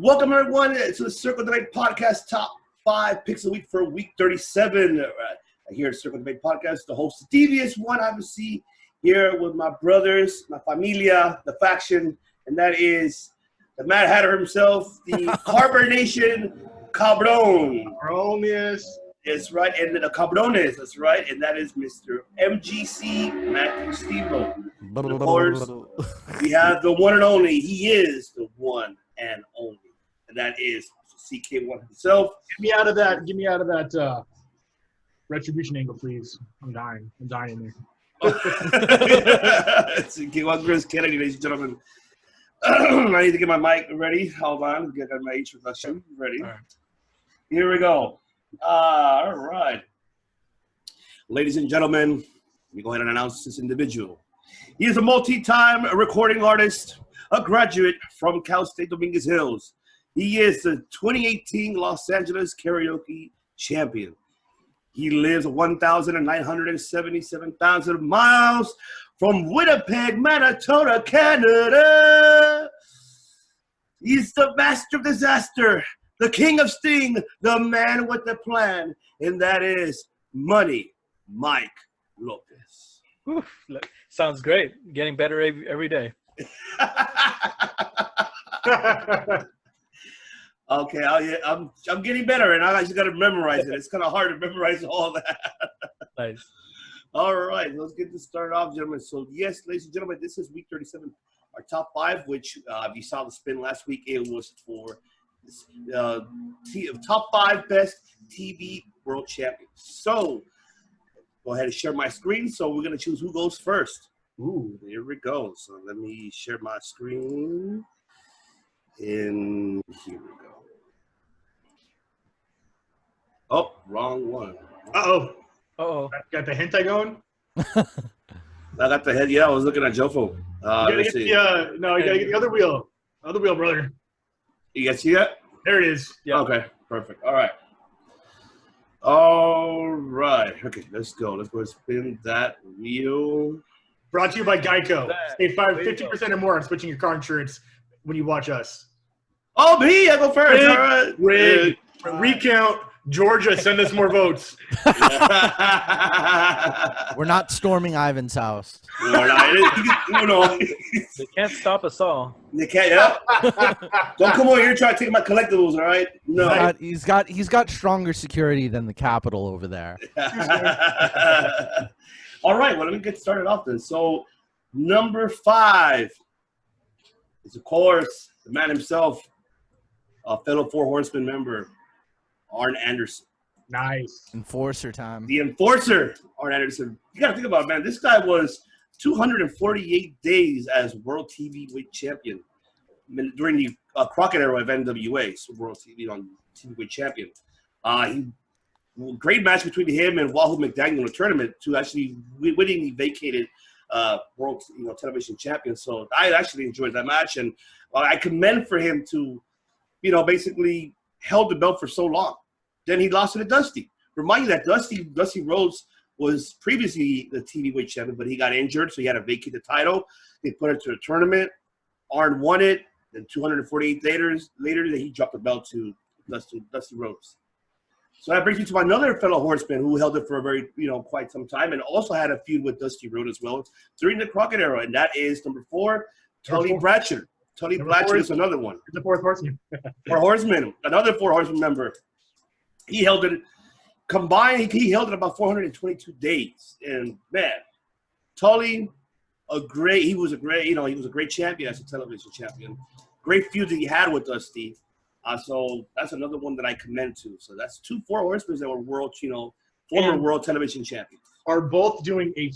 Welcome, everyone, to the Circle Debate Podcast Top 5 Picks of the Week for Week 37. Here at Circle Debate Podcast, the host, the devious one, obviously, here with my brothers, my familia, the faction, and that is the Mad Hatter himself, the Carbonation Cabron. Cabrones. That's right, and the Cabrones, that's right, and that is Mr. MGC Matthew Stevo. Of course, we have the one and only, he is the one and only, and that is CK1 himself. Get me out of that retribution angle, please. I'm dying in there. CK1 Chris Kennedy, ladies and gentlemen. I need to get my mic ready. Hold on, get my introduction ready. All right. Here we go. All right. Ladies and gentlemen, let me go ahead and announce this individual. He is a multi-time recording artist, a graduate from Cal State Dominguez Hills. He is the 2018 Los Angeles Karaoke Champion. He lives 1,977,000 miles from Winnipeg, Manitoba, Canada. He's the master of disaster, the king of sting, the man with the plan, and that is Money Mike Lopez. Oof, sounds great. Getting better every day. Okay, I'm getting better, and I just got to memorize it. It's kind of hard to memorize all that. Nice. All right, let's get this started off, gentlemen. So, yes, ladies and gentlemen, this is Week 37, our top 5, which if you saw the spin last week, it was for top 5 best TV world champions. So, go ahead and share my screen. So, we're going to choose who goes first. Ooh, here we go. So, let me share my screen. And here we go. Oh, wrong one. Uh-oh. Uh-oh. Got the hentai going? I got the head. Yeah, I was looking at Jofo. Let's see. You gotta get the other wheel. Other wheel, brother. You guys see that? There it is. Yeah. Okay, perfect. All right. All right. Okay, let's go. Let's go spin that wheel. Brought to you by Geico. Save 50% or more on switching your car insurance when you watch us. Oh, me. I go first. All right. Rig. Recount. Georgia, send us more votes. We're not storming Ivan's house. No. They can't stop us all. They can't. Yeah. Don't come over here and try to take my collectibles. All right. No. He's got stronger security than the Capitol over there. All right. Well, let me get started off then. So, number 5 is, of course, the man himself, a fellow Four Horsemen member, Arn Anderson. Nice. Enforcer time. The enforcer, Arn Anderson. You got to think about it, man. This guy was 248 days as World TV Weight Champion during the Crockett era of NWA, so World TV on TV Weight Champion. Great match between him and Wahoo McDaniel in the tournament to actually winning the vacated World Television Champion. So I actually enjoyed that match, and I commend for him to, basically held the belt for so long. Then he lost it to Dusty. Remind you that Dusty Rhodes was previously the TV weight champion, but he got injured, so he had to vacate the title. They put it to the tournament. Arn won it. Then 248 later, he dropped the belt to Dusty Rhodes. So that brings me to another fellow horseman who held it for a very, quite some time, and also had a feud with Dusty Rhodes as well during the Crockett era, and that is number 4, Tully Blatchard. Tully Blatchard is another one. The fourth horseman. Another Four Horsemen member. He held it combined. He held it about 422 days. And man, Tully, he was a great champion as a television champion. Great feud that he had with Dusty. So that's another one that I commend to. So that's 2 Four Horsemen that were former world television champions. Are both doing a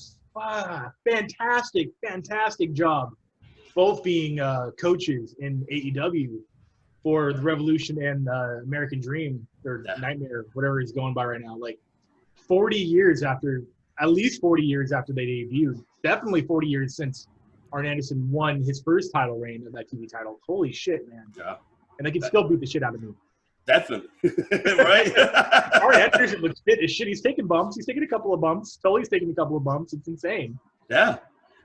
fantastic job. Both being coaches in AEW for the Revolution and American Dream, or Nightmare, whatever he's going by right now. Like at least 40 years after they debuted, definitely 40 years since Arn Anderson won his first title reign of that TV title. Holy shit, man. Yeah. And they can still beat the shit out of me. Definitely. Right? Arn Anderson looks fit as shit. He's taking bumps. He's taking a couple of bumps. Tully's taking a couple of bumps. It's insane. Yeah.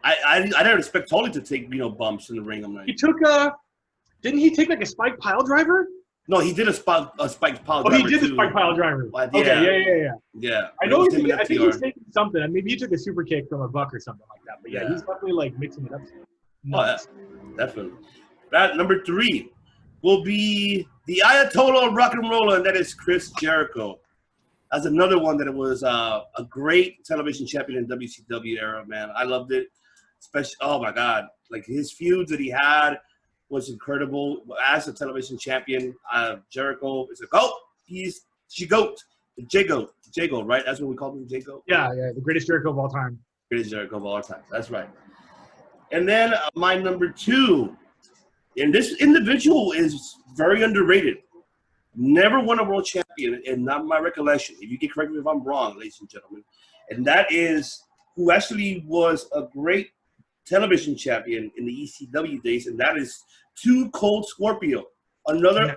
I didn't expect Tully to take bumps in the ring. I'm like, he took Didn't he take like a spike pile driver? No, he did a spike pile driver. Oh, he did the too. spike pile driver. But Okay, yeah. Yeah. I know. It was him and I think FTR. he's taking something. Maybe he took a super kick from a buck or something like that. But yeah, he's definitely like mixing it up. Nuts. Definitely. That number 3 will be the Ayatollah of rock and roll, and that is Chris Jericho. That's another one that was a great television champion in WCW era, man. I loved it. Especially, oh my God, like his feuds that he had was incredible. As a television champion, Jericho is a GOAT. He's J-GOAT, J-GOAT, right? That's what we call him, J-GOAT. Yeah, the greatest Jericho of all time. Greatest Jericho of all time. That's right. And then my number 2, and this individual is very underrated. Never won a world champion, and not my recollection. If you can correct me if I'm wrong, ladies and gentlemen. And that is who actually was a great television champion in the ECW days, and that is Too Cold Scorpio, another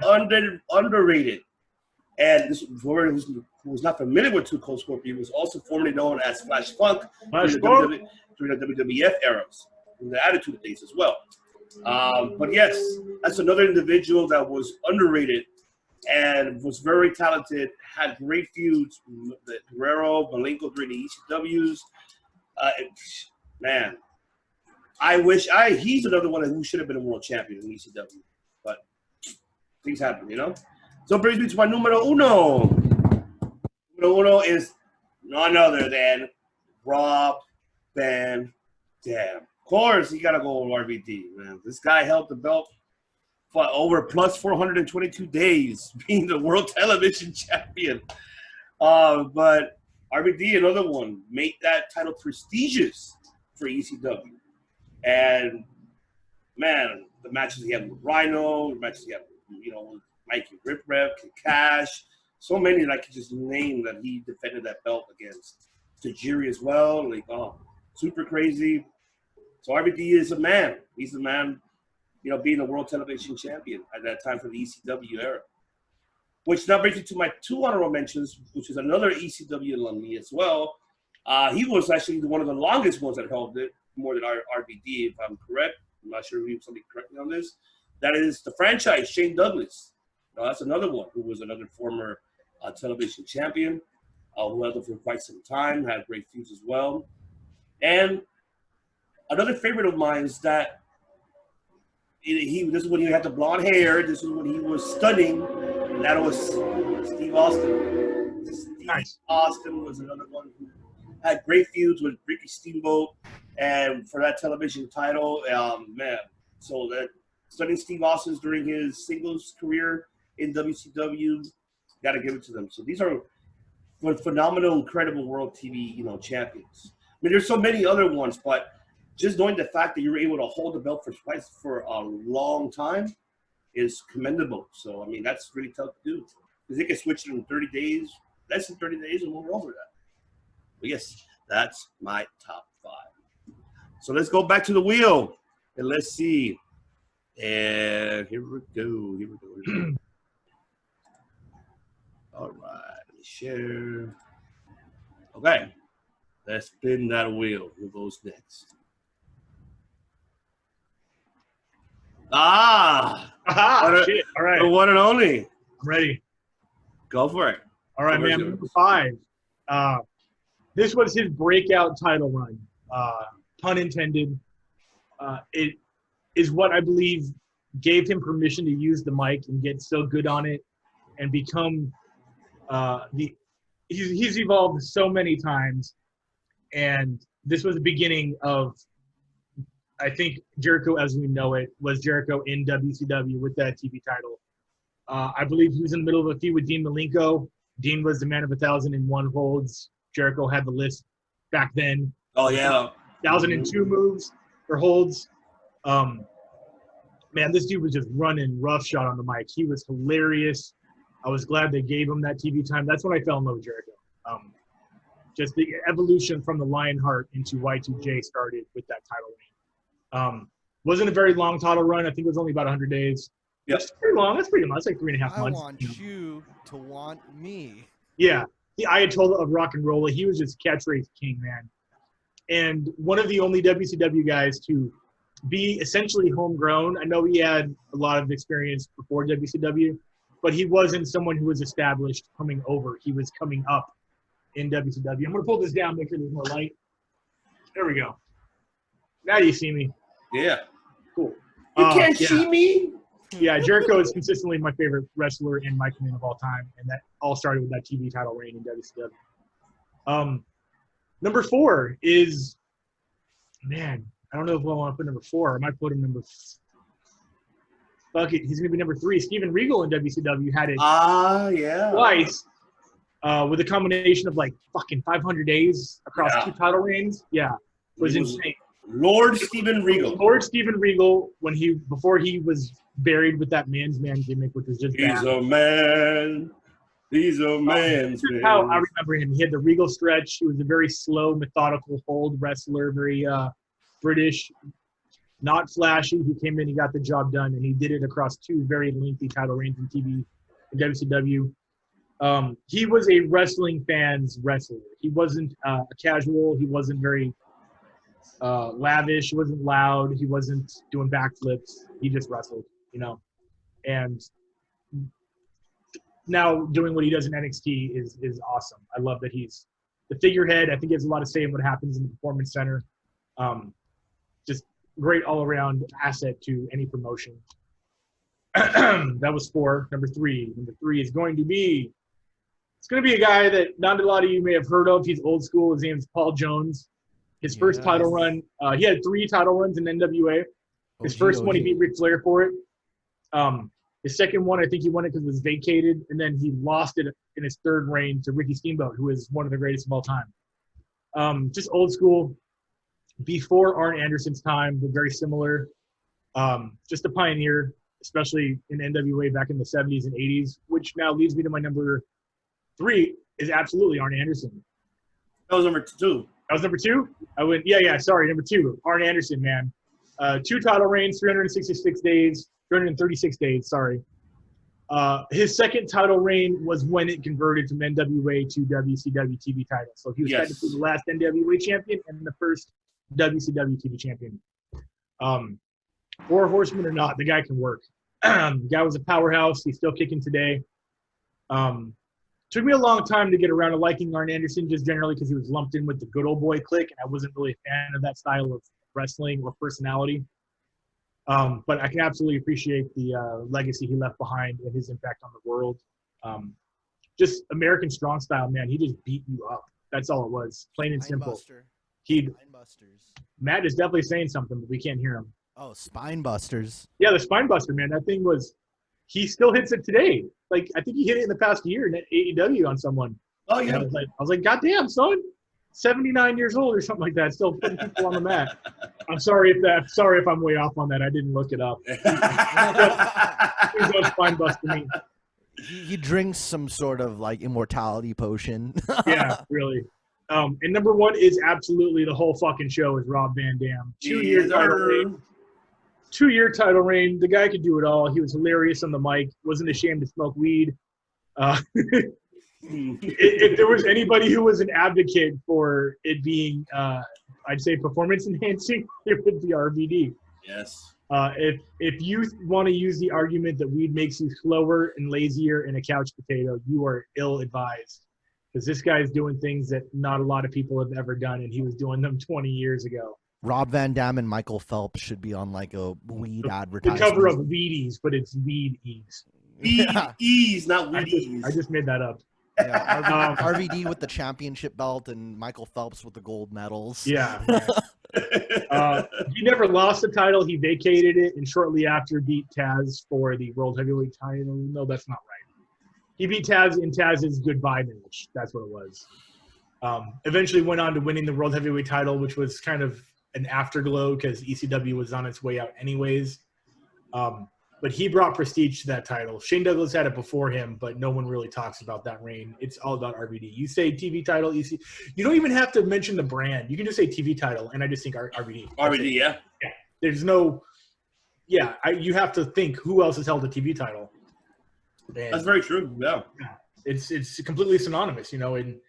underrated. And this whoever who was not familiar with Too Cold Scorpio was also formerly known as Flash Funk during the WWF eras, in the Attitude days as well. But yes, that's another individual that was underrated and was very talented, had great feuds with Guerrero, Malenko during the ECWs. Man, I wish he's another one who should have been a world champion in ECW, but things happen, you know? So it brings me to my numero uno. Numero uno is none other than Rob Van Dam. Of course, you got to go with RVD, man. This guy held the belt for over plus 422 days, being the world television champion. But RVD, another one, made that title prestigious for ECW. And, man, the matches he had with Rhino, the matches he had with, Mikey Rip Rep, Cash, so many that I could just name that he defended that belt against. Tajiri as well, super crazy. So RVD is a man. He's the man, being the world television champion at that time for the ECW era. Which now brings me to my 2 honorable mentions, which is another ECW alumni as well. He was actually one of the longest ones that held it, more than RVD, if I'm correct. I'm not sure if somebody correct me on this. That is the franchise, Shane Douglas. That's another one who was another former television champion, who held it for quite some time, had great feuds as well. And another favorite of mine is that this is when he had the blonde hair. This is when he was stunning. And that was Steve Austin. Nice. Austin was another one who had great feuds with Ricky Steamboat, and for that television title, man. So that stunning Steve Austin during his singles career in WCW, got to give it to them. So these are phenomenal, incredible world TV, champions. I mean, there's so many other ones, but just knowing the fact that you were able to hold the belt for a long time is commendable. So, I mean, that's really tough to do. Because they can switch it in 30 days, less than 30 days, and we're over that. But yes, that's my top 5. So let's go back to the wheel, and let's see. And here we go. All right, let me share. Okay, let's spin that wheel. Who goes next? Shit. All right. The one and only. I'm ready. Go for it. All right, man. Number 5. This was his breakout title run. Pun intended. It is what I believe gave him permission to use the mic and get so good on it and become he's evolved so many times, and this was the beginning of, I think, Jericho as we know it was Jericho in WCW with that TV title. I believe he was in the middle of a feud with Dean Malenko. Dean was the man of 1,001 holds. Jericho had the list back then. Oh yeah, 1,002 moves or holds. Man, this dude was just running roughshod on the mic. He was hilarious. I was glad they gave him that TV time. That's when I fell in love with Jericho. Just the evolution from the Lionheart into Y2J started with that title reign. Wasn't a very long title run. I think it was only about 100 days. Yep. That's pretty long. That's pretty much. It's like 3.5 months. I want you to want me. Yeah. The Ayatollah of rock and roll. He was just catchphrase king, man. And one of the only WCW guys to be essentially homegrown. I know he had a lot of experience before WCW, but he wasn't someone who was established coming over. He was coming up in WCW. I'm going to pull this down, make sure there's more light. There we go. Now you see me. Yeah. Cool. You can't see me? Yeah, Jericho is consistently my favorite wrestler in my opinion of all time, and that all started with that TV title reign in WCW. Number 4 is, man, I don't know if I want to put number 4. I might put him number. Fuck it, he's gonna be number 3. Steven Regal in WCW had it Yeah. twice, with a combination of like fucking 500 days across 2 title reigns. Yeah, it was insane. Lord Steven Regal. Lord Steven Regal, before he was buried with that man's man gimmick, which was just He's bad. a man. He's a man's man. How I remember him. He had the Regal stretch. He was a very slow, methodical hold wrestler, very British, not flashy. He came in, he got the job done, and he did it across 2 very lengthy title reigns in TV in WCW. He was a wrestling fan's wrestler. He wasn't a casual. He wasn't very lavish. He wasn't loud. He wasn't doing backflips. He just wrestled, And now doing what he does in NXT is awesome. I love that he's the figurehead. I think he has a lot to say in what happens in the Performance Center. Just great all-around asset to any promotion. That was 4. Number 3. Number 3 is going to be a guy that not a lot of you may have heard of. He's old school. His name is Paul Jones. His first title run, he had 3 title runs in NWA. His first one, he beat Ric Flair for it. His second one, I think he won it because it was vacated, and then he lost it in his 3rd reign to Ricky Steamboat, who is one of the greatest of all time. Just old school, before Arn Anderson's time, but very similar. Just a pioneer, especially in NWA back in the 70s and 80s, which now leads me to my number 3 is absolutely Arn Anderson. That was number 2. That was number 2? I went, sorry, number 2. Arn Anderson, man. 2 title reigns, 336 days, 336 days, sorry. His second title reign was when it converted from NWA to WCW TV title. So he was technically the last NWA champion and the first WCW TV champion. 4 horsemen or not, the guy can work. The guy was a powerhouse. He's still kicking today. Took me a long time to get around to liking Arn Anderson, just generally because he was lumped in with the good old boy clique, and I wasn't really a fan of that style of wrestling or personality. But I can absolutely appreciate the legacy he left behind and his impact on the world. Just American strong style, man. He just beat you up. That's all it was, plain and simple. Spinebusters. Matt is definitely saying something, but we can't hear him. Oh, Spinebusters. Yeah, the Spinebuster, man. That thing was – he still hits it today. Like, I think he hit it in the past year in AEW on someone. Oh, yeah. I was like, God damn, son. 79 years old or something like that, still putting people on the mat. Sorry if I'm way off on that. I didn't look it up. He's a Spinebuster me. He drinks some sort of like immortality potion. Yeah, really. And number 1 is absolutely the whole fucking show is Rob Van Dam. 2-year title reign. 2-year title reign. The guy could do it all. He was hilarious on the mic. Wasn't ashamed to smoke weed. If there was anybody who was an advocate for it being, I'd say, performance enhancing, it would be RVD. Yes. If you want to use the argument that weed makes you slower and lazier and a couch potato, you are ill-advised. Because this guy is doing things that not a lot of people have ever done, and he was doing them 20 years ago. Rob Van Dam and Michael Phelps should be on like a weed The advertisement. cover of Wheaties, but it's Weed Ease. Ease, not Wheaties. I just made that up. Yeah, RVD with the championship belt and Michael Phelps with the gold medals. Yeah. He never lost the title. He vacated it and shortly after beat Taz for the World Heavyweight title. No, that's not right. He beat Taz in Taz's goodbye match. That's what it was. Eventually went on to winning the World Heavyweight title, which was kind of an afterglow because ECW was on its way out anyways. But he brought prestige to that title. Shane Douglas had it before him, but no one really talks about that reign. It's all about RVD. You say TV title, you don't even have to mention the brand. You can just say TV title, and I just think RVD. RVD, yeah. Yeah. There's no – yeah, you have to think who else has held a TV title. And that's very true, yeah. It's completely synonymous, and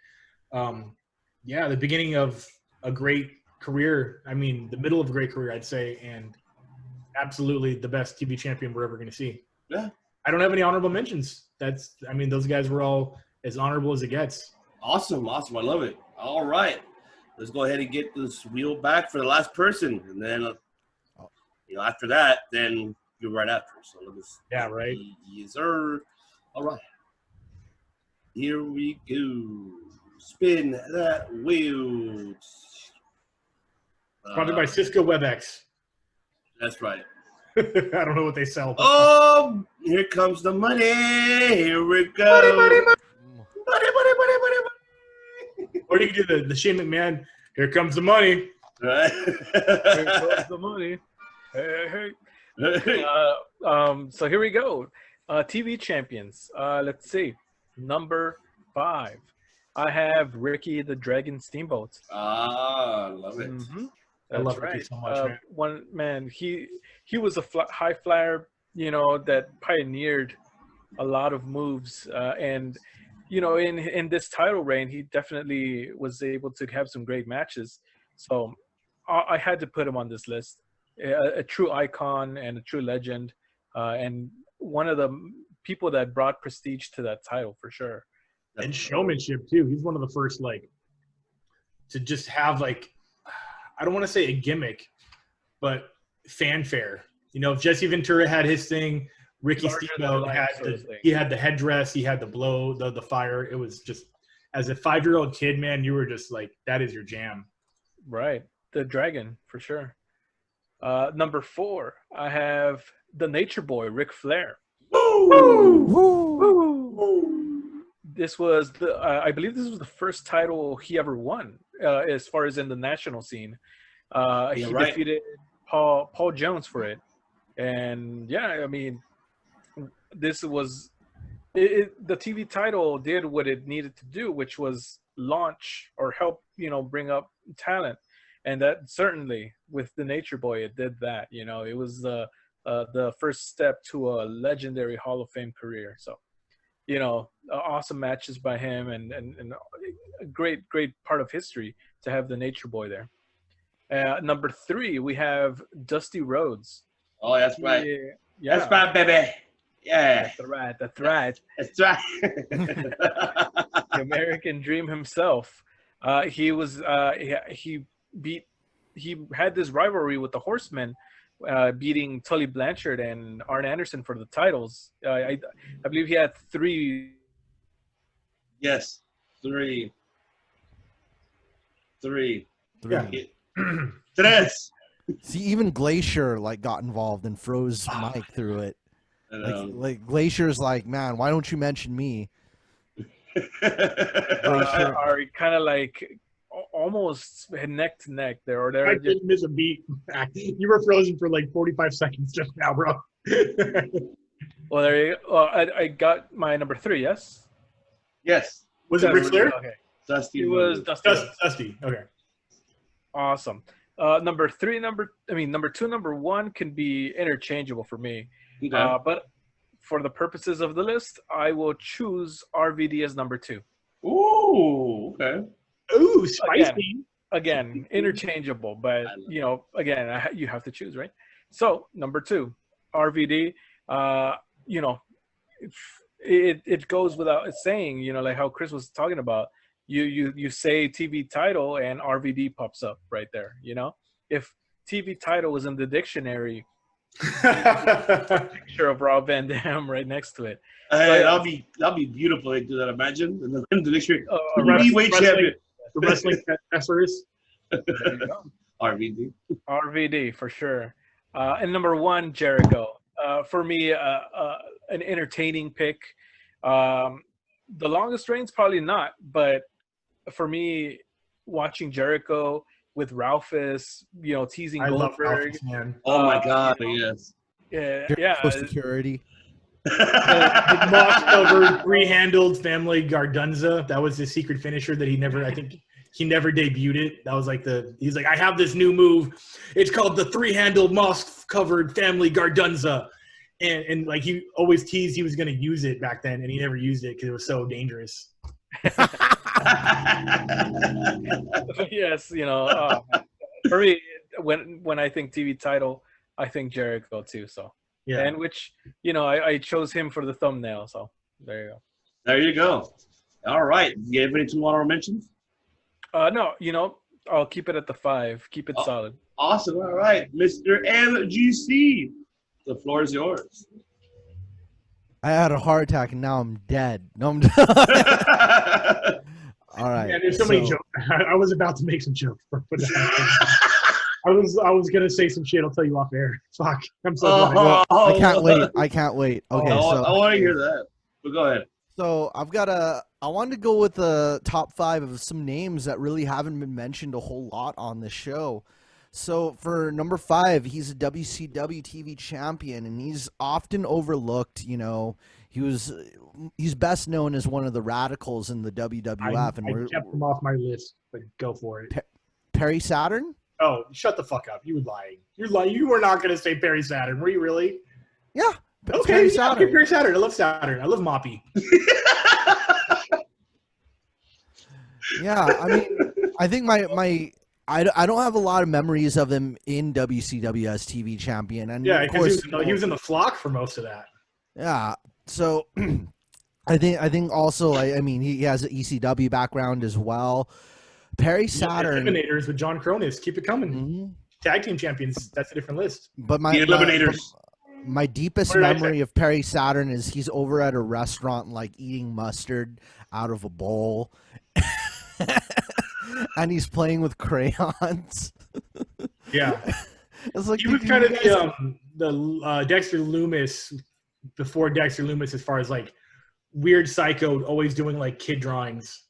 the beginning of a great career, I mean, the middle of a great career, I'd say, and absolutely the best TV champion we're ever going to see. Yeah. I don't have any honorable mentions. Those guys were all as honorable as it gets. Awesome. I love it. All right. Let's go ahead and get this wheel back for the last person. And then, after that, then you're right after. So let me see. Yeah, right. Yes, sir. All right. Here we go. Spin that wheel. Probably by Cisco WebEx. That's right. I don't know what they sell. Oh, here comes the money. Here we go. Money. Money. Or you can do the Shane McMahon. Here comes the money. Right. Here goes the money. Hey. So here we go. TV champions. Let's see. Number 5. I have Ricky the Dragon Steamboat. Ah, love it. I That's love right. Ricky so much, man. He was a high flyer, that pioneered a lot of moves, and in this title reign, he definitely was able to have some great matches. So I had to put him on this list. A true icon and a true legend, and one of the people that brought prestige to that title for sure. And showmanship too. He's one of the first to just have I don't want to say a gimmick, but fanfare. If Jesse Ventura had his thing, Ricky Steamboat had the headdress, he had the blow, the fire. It was just, as a 5-year-old kid, man, you were just like, that is your jam. Right, the Dragon for sure. Number 4, I have the Nature Boy, Ric Flair. This was I believe this was the first title he ever won, as far as in the national scene. He defeated Paul Jones for it, and this was the TV title did what it needed to do, which was launch or help bring up talent, and that certainly with the Nature Boy it did that. It was the first step to a legendary Hall of Fame career. So awesome matches by him, and a great part of history to have the Nature Boy there. Number 3, we have Dusty Rhodes. Oh, that's right. Yeah. That's right, baby. Yeah. That's right. The American Dream himself. He had this rivalry with the Horsemen, beating Tully Blanchard and Arn Anderson for the titles. I believe he had 3. Yes, 3. Yeah. Tres. See, even Glacier got involved and froze Mike through it. Like Glacier's like, man, why don't you mention me? Are kind of almost neck to neck there, or I didn't miss a beat. You were frozen for 45 seconds just now, bro. Well, there you go. I got my number 3. Yes. Yes. Was it Ric Flair? Okay. Dusty. It was Dusty. Okay. Awesome. Number 2, number 1 can be interchangeable for me. Okay. But for the purposes of the list, I will choose RVD as number 2. Ooh. Okay. Ooh, spicy. Again, interchangeable, but you have to choose, right? So number 2, RVD. It goes without saying, like how Chris was talking about. You say TV title and RVD pops up right there. If TV title was in the dictionary, picture of Rob Van Dam right next to it. That'll be beautiful. They do that. Imagine in the dictionary. The wrestling thesaurus. RVD for sure. And number 1, Jericho. For me, an entertaining pick. The longest reigns, probably not, but for me, watching Jericho with Ralphus, teasing I love Goldberg. Ralphus, man. Oh my God! Yes. Yeah. Security. The moss covered 3-handled family Gardunza. That was his secret finisher that he never debuted it. That was he's like, I have this new move. It's called the 3-handled moss covered family Gardunza. And he always teased he was going to use it back then, and he never used it because it was so dangerous. Yes, for me, when I think TV title, I think Jericho too. So Yeah. and which I chose him for the thumbnail. So there you go. There you go. All right. Do you have any 2 honorable mentions? No, I'll keep it at the 5. Keep it solid. Awesome. All right. Mr. MGC, the floor is yours. I had a heart attack and now I'm dead. No, I'm All right. Yeah, there's so many jokes. I was about to make some jokes, but I was gonna say some shit. I'll tell you off air. Fuck. I'm so glad. Well, I can't wait. I can't wait. Okay, I so want to hear that. But go ahead. So I wanted to go with the top 5 of some names that really haven't been mentioned a whole lot on this show. So for number 5, he's a WCW TV champion, and he's often overlooked. He's best known as one of the radicals in the WWF. I kept him off my list, but go for it. Perry Saturn? Oh, shut the fuck up! You were lying. You're lying. You were not going to say Perry Saturn, were you really? Yeah. Okay, Perry Saturn. Perry Saturn. I love Saturn. I love Moppy. Yeah, I mean, I think I don't have a lot of memories of him in WCW as TV champion, and yeah, because he was in the flock for most of that. Yeah, so I think also I mean he has an ECW background as well. Perry Saturn, Eliminators with John Cronus, keep it coming. Mm-hmm. Tag team champions, that's a different list. But the Eliminators. My deepest memory of Perry Saturn is he's over at a restaurant like eating mustard out of a bowl. And he's playing with crayons. Yeah. It's like he was kind of the Dexter Loomis before Dexter Loomis as far as like weird psycho always doing like kid drawings.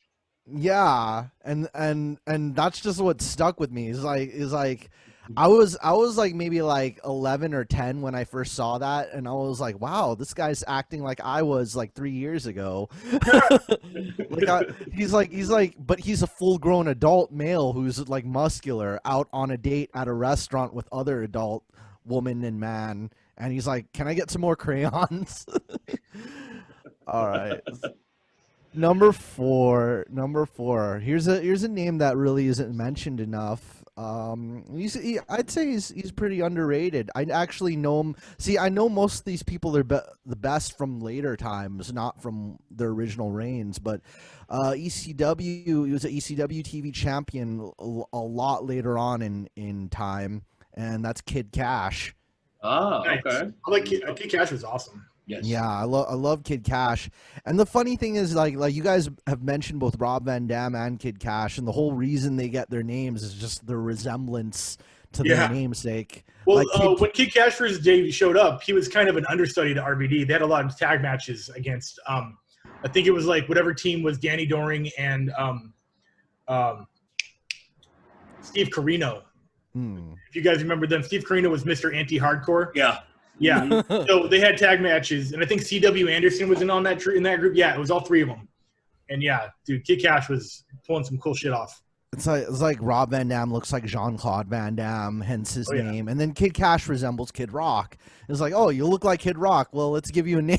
Yeah, and that's just what stuck with me. Is like I was like maybe like 11 or 10 when I first saw that, and I was like, wow, this guy's acting like I was like 3 years ago. He's like, but he's a full-grown adult male who's like muscular, out on a date at a restaurant with other adult woman and man, and he's like, can I get some more crayons? All right. Number four. Here's a name that really isn't mentioned enough. I'd say he's pretty underrated. I actually know him. See, I know most of these people are the best from later times, not from their original reigns. But ECW, he was an ECW TV champion a lot later on in time, and that's Kid Cash. Oh, nice. okay. I like Kid Cash was awesome. Yes. Yeah, I love Kid Cash. And the funny thing is, like you guys have mentioned both Rob Van Dam and Kid Cash, and the whole reason they get their names is just their resemblance to their namesake. Well, when Kid Cash vs. Dave showed up, he was kind of an understudy to RVD. They had a lot of tag matches against, I think it was like whatever team was Danny Doring and Steve Corino. If you guys remember them, Steve Corino was Mr. Anti-Hardcore. Yeah. Yeah, so they had tag matches, and I think C.W. Anderson was in that group. Yeah, it was all 3 of them. And yeah, dude, Kid Cash was pulling some cool shit off. It's like Rob Van Dam looks like Jean-Claude Van Damme, hence his name. And then Kid Cash resembles Kid Rock. It's like, oh, you look like Kid Rock. Well, let's give you a name.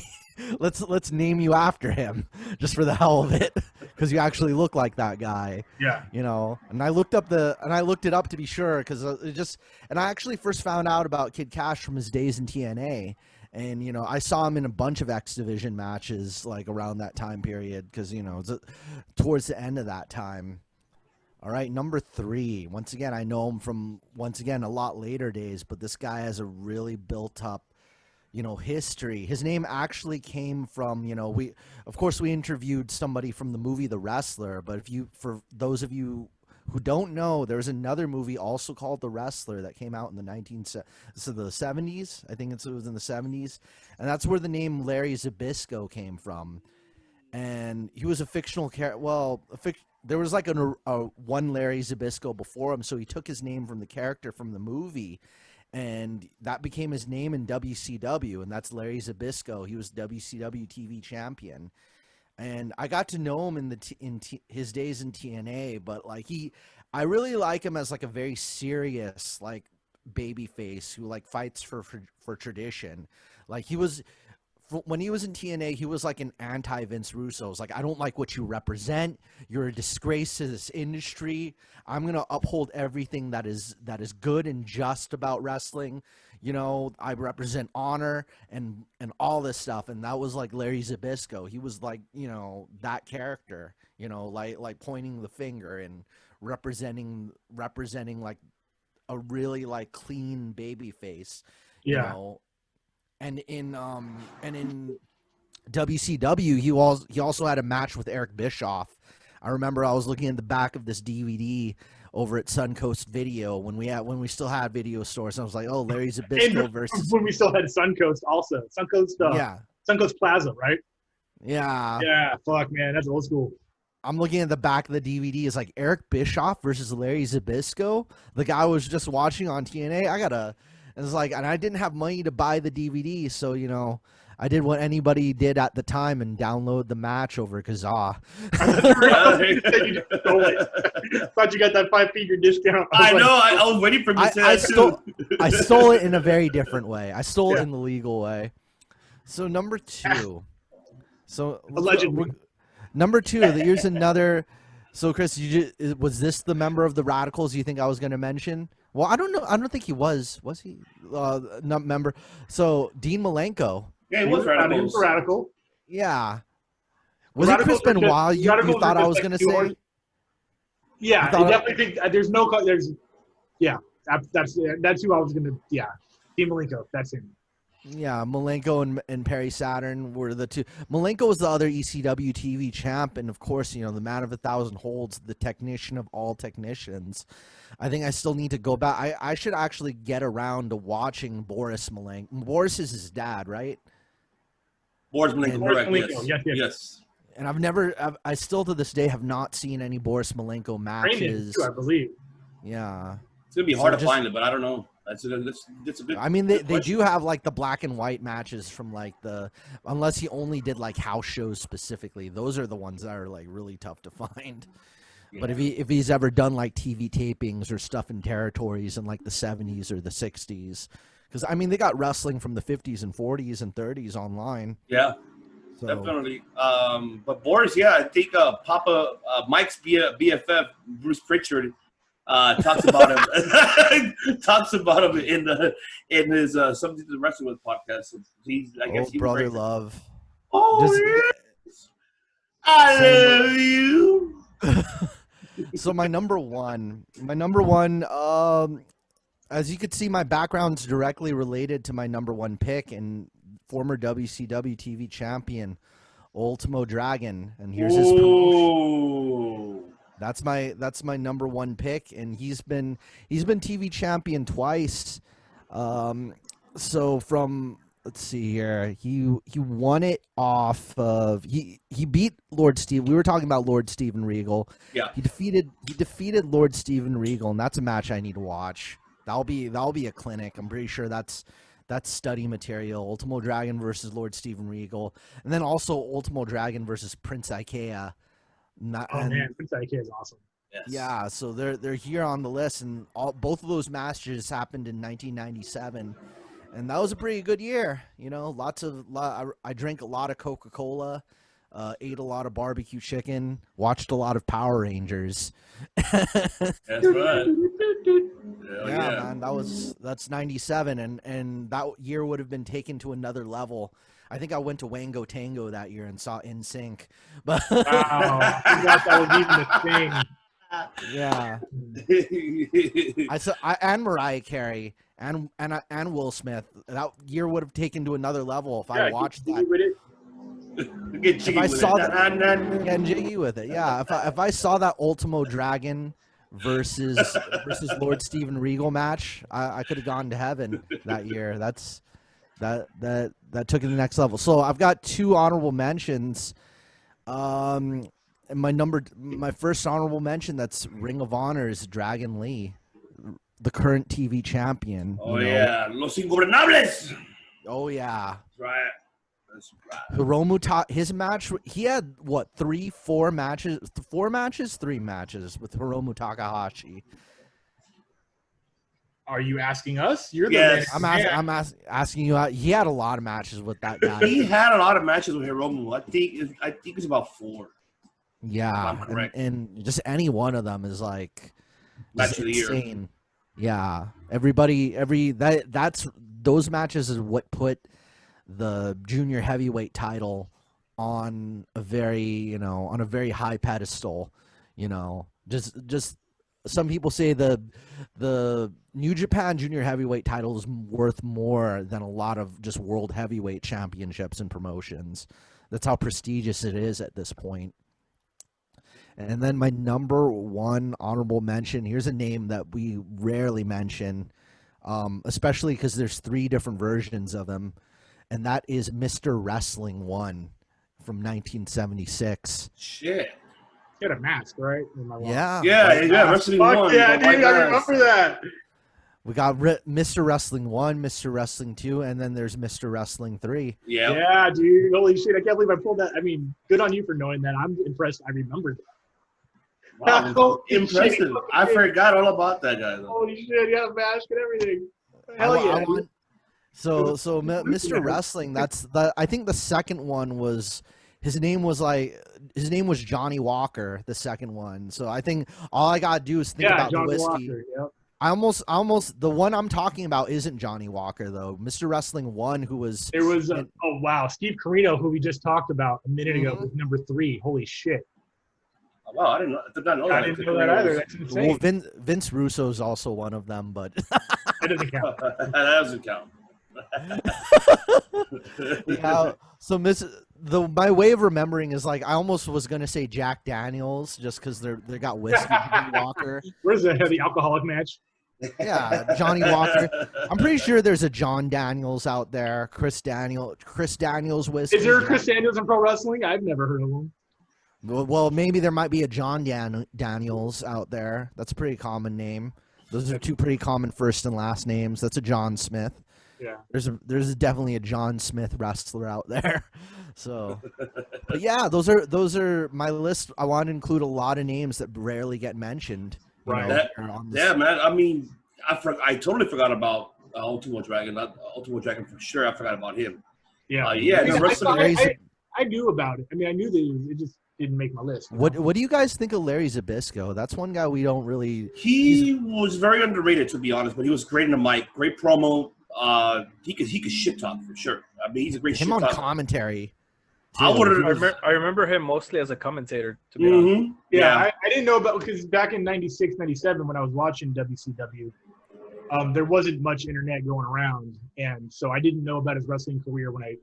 Let's name you after him, just for the hell of it, because you actually look like that guy. Yeah. And I looked it up to be sure, because I actually first found out about Kid Cash from his days in TNA. And, I saw him in a bunch of X Division matches, like, around that time period, because, towards the end of that time. All right, number 3. Once again, I know him from, a lot later days, but this guy has a really built-up, history. His name actually came from, we interviewed somebody from the movie The Wrestler, but for those of you who don't know, there's another movie also called The Wrestler that came out in the 70s. I think it was in the 70s, and that's where the name Larry Zbyszko came from. And he was a fictional character. Well, there was like a one Larry Zbyszko before him, so he took his name from the character from the movie, and that became his name in WCW, and that's Larry Zbyszko. He was WCW TV champion. And I got to know him in his days in TNA, but like I really like him as like a very serious like baby face who like fights for tradition. Like he was, when he was in TNA, he was like an anti-Vince Russo. It's like, I don't like what you represent. You're a disgrace to this industry. I'm gonna uphold everything that is good and just about wrestling. You know, I represent honor and all this stuff. And that was like Larry Zbyszko. He was like, you know, that character. You know, like pointing the finger and representing like a really like clean baby face. You know? And in WCW, he also had a match with Eric Bischoff. I remember I was looking at the back of this DVD over at Suncoast Video when we still had video stores. And I was like, oh, Larry Zbyszko versus when we still had Suncoast also. Suncoast Plaza, right? Yeah. Yeah, fuck man, that's old school. I'm looking at the back of the DVD. It's like Eric Bischoff versus Larry Zbyszko. The guy was just watching on TNA. And it's like, and I didn't have money to buy the DVD, so you know, I did what anybody did at the time and download the match over Kazaa. Thought you got that 5-figure discount. I know. I was waiting for him to say that too. I stole it in a very different way. I stole it in the legal way. So number 2. So allegedly. Number 2. Here's another. So Chris, was this the member of the Radicals you think I was going to mention? Well, I don't know. I don't think he was. Was he? Not member. So Dean Malenko. Yeah, he was Radicals. He was a Radical. Yeah. Was it Chris Benoit you thought I was going to say? Yeah, I definitely think that's who I was going to. Yeah, Dean Malenko. That's him. Yeah, Malenko and Perry Saturn were the two. Malenko was the other ECW TV champ, and of course, you know, the man of 1,000 holds, the technician of all technicians. I think I still need to go back. I should actually get around to watching Boris Malenko. Boris is his dad, right? Boris Malenko, correct? Yes. And I still to this day have not seen any Boris Malenko matches. Too, I believe. Yeah. It's gonna be hard to find it, but I don't know. That's a good. I mean, they do have like the black and white matches from like unless he only did like house shows specifically. Those are the ones that are like really tough to find. Yeah. But if he's ever done like TV tapings or stuff in territories in like the 70s or the 60s, because I mean they got wrestling from the 50s and 40s and 30s online. Yeah, so. Definitely. But Boris, yeah, I think Papa Mike's BFF Bruce Pritchard. Talks about him in his Something to Wrestle With podcast. So he's brother love. Yes. I love you. So my number one, as you could see, my background's directly related to my number 1 pick and former WCW TV champion Ultimo Dragon, and here's his promotion. That's my number 1 pick, and he's been TV champion twice. So from, let's see here, he won it off of he beat Lord Steve. We were talking about Lord Steven Regal. Yeah. He defeated Lord Steven Regal, and that's a match I need to watch. That'll be a clinic. I'm pretty sure that's study material. Ultimo Dragon versus Lord Steven Regal, and then also Ultimo Dragon versus Prince Ikea. Man, Prince Ikea is awesome. Yes. Yeah, so they're here on the list, and both of those matches happened in 1997, and that was a pretty good year. You know, I drank a lot of Coca-Cola, ate a lot of barbecue chicken, watched a lot of Power Rangers. That's right. Yeah, man, that's 97, and that year would have been taken to another level. I think I went to Wango Tango that year and saw NSYNC. But wow, I forgot that was even a thing. Yeah, I saw and Mariah Carey and Will Smith. That year would have taken to another level if I watched that. If I saw that, getting jiggy with it. Yeah, if I saw that Ultimo Dragon versus Lord Steven Regal match, I could have gone to heaven that year. That took it to the next level. So I've got 2 honorable mentions. And my first honorable mention, that's Ring of Honor's Dragon Lee, the current TV champion. Oh yeah, Los Ingobernables. Oh yeah. That's right. Hiromu his match, he had what, 4 matches with Hiromu Takahashi. Are you asking us? You're the Yes. man. I'm asking you out. He had a lot of matches with that guy. He had a lot of matches with Hiromu. I think it's about 4. Yeah, I'm correct. and just any one of them is like Match just of the year. insane. Yeah, that's those matches is what put the junior heavyweight title on a very high pedestal. Just some people say the New Japan junior heavyweight title is worth more than a lot of just world heavyweight championships and promotions. That's how prestigious it is at this point. And then my number 1 honorable mention, here's a name that we rarely mention, especially because there's 3 different versions of him, and that is Mr. Wrestling 1 from 1976. Shit. He had a mask, right? Yeah. Wrestling Fuck 1. yeah, the dude, white I mask. remember that. We got Mr. Wrestling 1, Mr. Wrestling 2, and then there's Mr. Wrestling 3. Yeah. Yeah, dude. Holy shit, I can't believe I pulled that. I mean, good on you for knowing that. I'm impressed I remembered that. Wow, Holy impressive. shit. I forgot all about that guy, though. Holy shit, yeah, mask and everything. Hell yeah. Mr. Wrestling, I think the second one was his name was Johnny Walker, the second one. So I think all I gotta do is think about Johnny the whiskey. Walker, yep. I almost the one I'm talking about isn't Johnny Walker though. Mr. Wrestling 1, who was There was oh wow, Steve Carino, who we just talked about a minute ago, was number 3. Holy shit. Oh, wow, I did not know that. I didn't know that either. That's insane. well, Vince Russo is also one of them, but That doesn't count. That doesn't count. yeah. So my way of remembering is like I almost was gonna say Jack Daniels just because they got whiskey. Johnny Walker. Where's the alcoholic match? Yeah, Johnny Walker. I'm pretty sure there's a John Daniels out there. Chris Daniels whiskey. Is there a Chris Daniels in pro wrestling? I've never heard of him. Well, maybe there might be a John Daniels out there. That's a pretty common name. Those are 2 pretty common first and last names. That's a John Smith. Yeah. There's definitely a John Smith wrestler out there. So, but yeah, those are my list. I want to include a lot of names that rarely get mentioned. Right. Yeah, man. I mean, I totally forgot about Ultimo Dragon. Not Ultimo Dragon for sure. I forgot about him. Yeah. I knew about it. I mean, I knew that it just didn't make my list. What do you guys think of Larry Zbyszko? That's one guy we don't really. He was very underrated, to be honest, but he was great in the mic, great promo. He could shit talk for sure. I mean, he's a great shit on talker. commentary. I remember him mostly as a commentator, to be honest. Yeah, I didn't know about, because back in 96, 97, when I was watching WCW, there wasn't much internet going around, and so I didn't know about his wrestling career when I,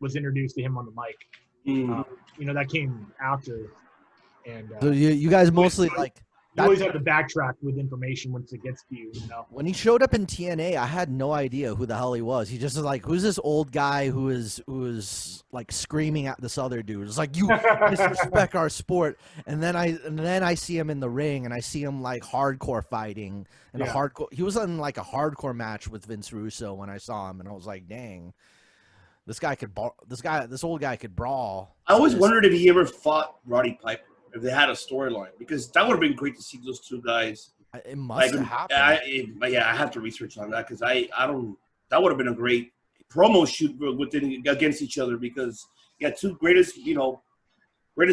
was introduced to him on the mic. That came after, and So you guys mostly like. You always have to backtrack with information once it gets to you. When he showed up in TNA, I had no idea who the hell he was. He just was like, "Who's this old guy who is like screaming at this other dude?" It's like, "You disrespect our sport." And then I see him in the ring, and I see him like hardcore fighting and a hardcore. He was in like a hardcore match with Vince Russo when I saw him, and I was like, "Dang, this old guy could brawl." I always wondered if he ever fought Roddy Piper. If they had a storyline, because that would have been great to see those 2 guys. It must have happened. I have to research on that because I don't. That would have been a great promo shoot against each other because you got 2 greatest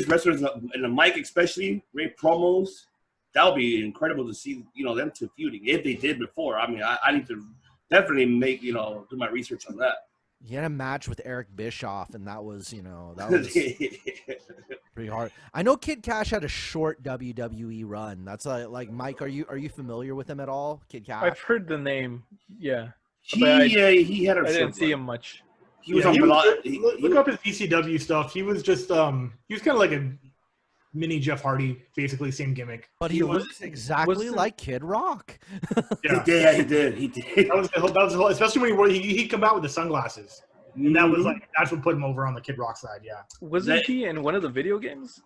wrestlers in the mic, especially great promos. That would be incredible to see them 2 feuding if they did before. I mean, I need to definitely do my research on that. He had a match with Eric Bischoff, and that was pretty hard. I know Kid Cash had a short WWE run. That's like Mike. Are you familiar with him at all, Kid Cash? I've heard the name. Yeah. He had a. I didn't see him much. He was on look up his ECW stuff. He was just he was kind of like a mini Jeff Hardy, basically same gimmick. But he looks exactly like Kid Rock. Yeah, he did. That was the whole, especially when he'd come out with the sunglasses. And that was that's what put him over on the Kid Rock side, yeah. Wasn't he in one of the video games?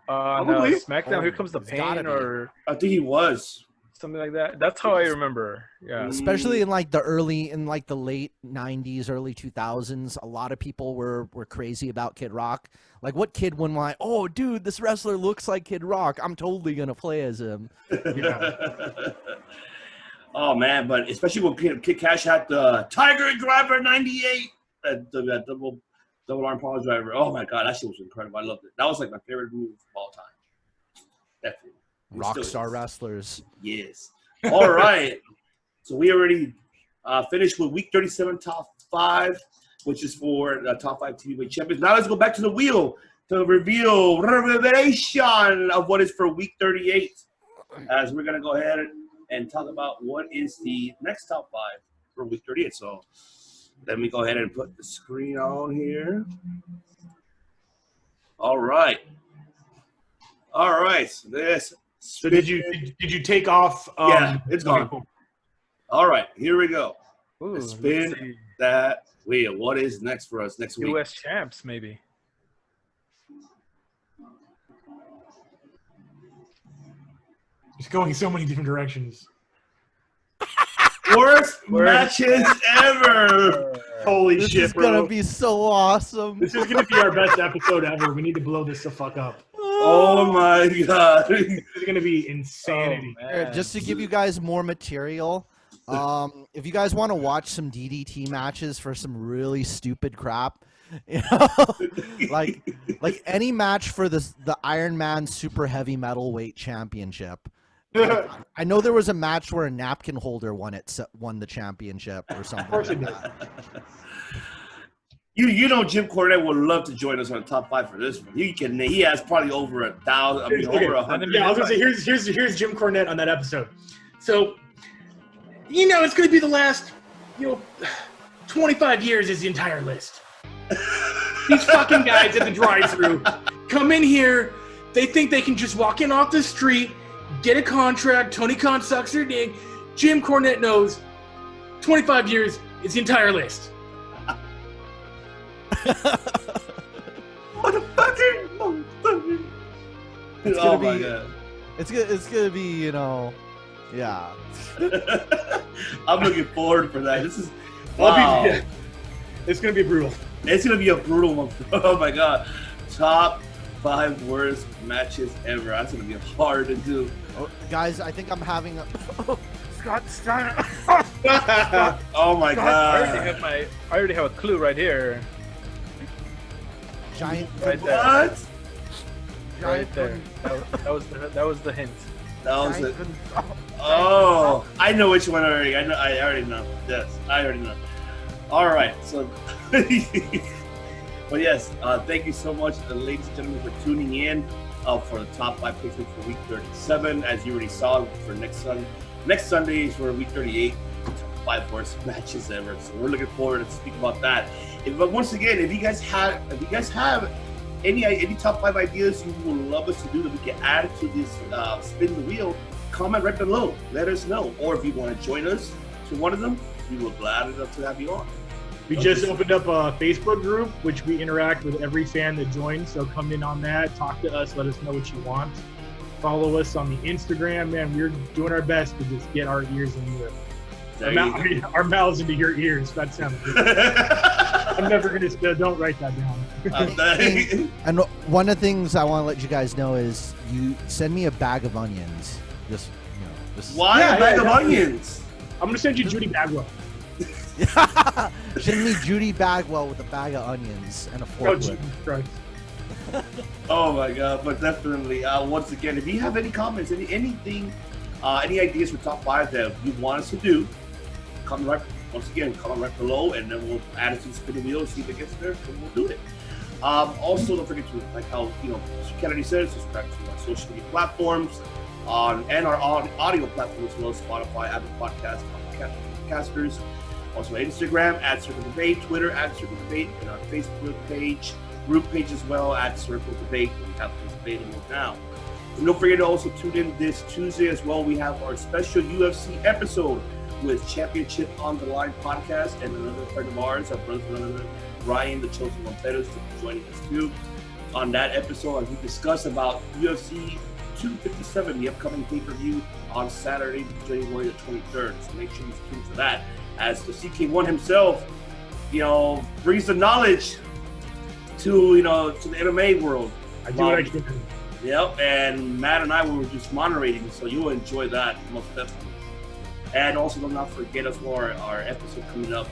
Probably. SmackDown, Here Comes the Pain, or I think he was. Something like that. That's how I remember. Yeah. Especially in like the late 90s, early 2000s, a lot of people were crazy about Kid Rock. Like, what kid wouldn't want, "Oh, dude, this wrestler looks like Kid Rock. I'm totally going to play as him." Yeah. Oh man, but especially when Kid Cash had the Tiger Driver 98, that double arm pile driver. Oh my god, that shit was incredible. I loved it. That was like my favorite move of all time. Definitely. Rockstar wrestlers. Yes. All right. So we already finished with week 37 top 5, which is for the top 5 TV champions. Now let's go back to the wheel to reveal revelation of what is for week 38. As we're gonna go ahead and talk about what is the next top 5 for week 38. So let me go ahead and put the screen on here. All right. So this. So did you take off? Yeah, it's gone. Okay, cool. All right, here we go. Ooh, Spin that wheel. What is next for us next week? U.S. champs, maybe. It's going so many different directions. Worst matches ever. Holy This shit, is bro. gonna be so awesome. This is gonna be our best episode ever. We need to blow this the fuck up. Oh my god. This is gonna be insanity. Oh, Here, man. just to give you guys more material, if you guys want to watch some DDT matches for some really stupid crap, you know, like any match for the Iron Man Super Heavy Metal Weight Championship. Like, I know there was a match where a napkin holder won the championship or something. Of course it like did. that. You know Jim Cornette would love to join us on the top 5 for this one. He has probably over 1,000. I mean, Okay. over 100. Yeah, I was gonna say here's Jim Cornette on that episode. So, it's gonna be the last 25 years is the entire list. These fucking guys at the drive-thru come in here, they think they can just walk in off the street, get a contract, Tony Khan sucks their dick. Jim Cornette knows 25 years is the entire list. Motherfucker. It's Oh gonna my be- god. It's gonna be, yeah. I'm looking forward for that. This is wow. It's gonna be brutal. It's gonna be a brutal one. Oh my god. Top 5 worst matches ever. That's gonna be hard to do. Oh, guys, I think I'm having a Scott Steiner. Oh my I god. already have a clue right here. Giant Right there. What? Right there. That was the hint. That was it. Oh, I know which one already. I already know. Yes, I already know. All right, so, but yes, thank you so much, ladies and gentlemen, for tuning in for the top 5 picks for week 37. As you already saw, for next Sunday is for week 38. 5 worst matches ever. So we're looking forward to speak about that. But once again, if you guys have any top 5 ideas you would love us to do that we can add to this spin the wheel, comment right below. Let us know. Or if you want to join us to one of them, we will glad enough to have you on. We just opened up a Facebook group, which we interact with every fan that joins. So come in on that, talk to us, let us know what you want. Follow us on the Instagram, man. We're doing our best to just get our ears into our mouths into your ears. That sounds good. I'm never gonna. Don't write that down. And one of the things I want to let you guys know is you send me a bag of onions. Just Why a bag of onions? I'm gonna send you Judy Bagwell. send me Judy Bagwell with a bag of onions and a Oh, forklift. Jesus Christ. Oh my god! But definitely, once again, if you have any comments, anything, any ideas for top 5 that you want us to do, comment right below, and then we'll add it to the spinning wheel, see if it gets there, and we'll do it. Also, don't forget to, like how Kennedy said, subscribe to our social media platforms, and our audio platforms as well as Spotify, Apple Podcasts, Podcasters. Also Instagram @CircleDebate, Twitter @CircleDebate, and our Facebook page, group page as well @CircleDebate. We have this debate now. And don't forget to also tune in this Tuesday as well. We have our special UFC episode with Championship on the Line podcast and another friend of ours, our brother Ryan, the Chosen One Peters, to be joining us too on that episode as we discuss about UFC 257, the upcoming pay-per-view on Saturday, January the 23rd. So make sure you tune for that. As the CK1 himself, brings the knowledge to the MMA world. I do what I can. Yep, and Matt and I were just moderating, so you'll enjoy that most definitely. And also, do not forget as well our episode coming up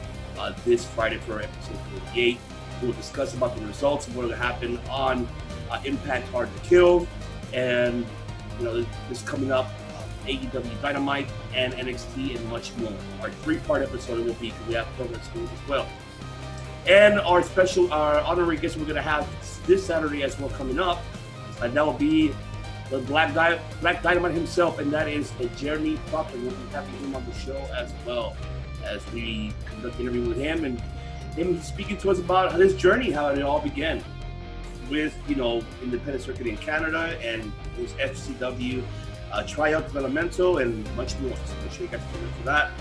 this Friday for episode 48. We'll discuss about the results of what will happen on Impact Hard to Kill. And, this coming up, AEW Dynamite and NXT and much more. Our 3-part episode will be, because we have programs to as well. And our honorary guest we're going to have this Saturday as well coming up. And that will be the Black Dynamite himself, and that is Jeremy Proctor. We'll be having him on the show as well as we conduct an interview with him and him speaking to us about his journey, how it all began with, independent circuit in Canada and his FCW tryout developmental and much more. So make sure you guys tune in for that.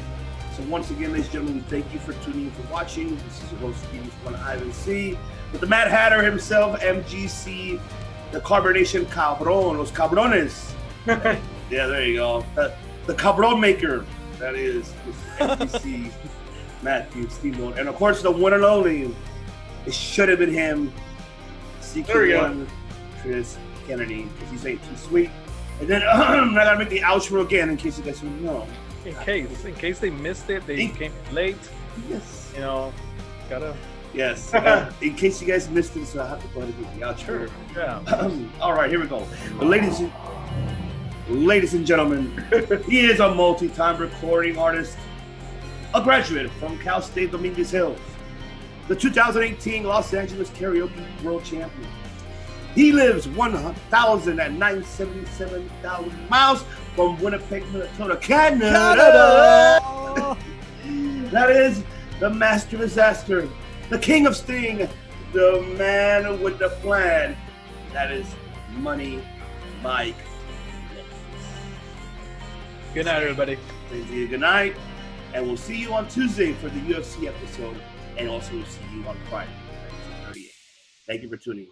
So once again, ladies and gentlemen, we thank you for tuning in, for watching. This is your host, Stevie from Ivan C, with the Mad Hatter himself, MGC, the Carbonation Cabron, Los Cabrones. Yeah, there you go. The Cabron Maker. That is MGC, Matthew Steamboat. And of course, the one and only, it should have been him, CQ1, Chris Kennedy, because he's ain't too sweet. And then I gotta make the outro again in case you guys don't know. In case they missed it, they came late. Yes. Gotta. Yes. In case you guys missed it, so I have to go ahead and do the outro. Sure. Yeah. All right, here we go. But ladies and gentlemen, he is a multi-time recording artist, a graduate from Cal State Dominguez Hills, the 2018 Los Angeles Karaoke World Champion. He lives 1,977,000 miles from Winnipeg, Minnesota, Canada. That is the Master Disaster, the King of Sting, the man with the plan. That is Money Mike. Good night, everybody. Thank you. Good night. And we'll see you on Tuesday for the UFC episode. And also we'll see you on Friday. Thank you for tuning in.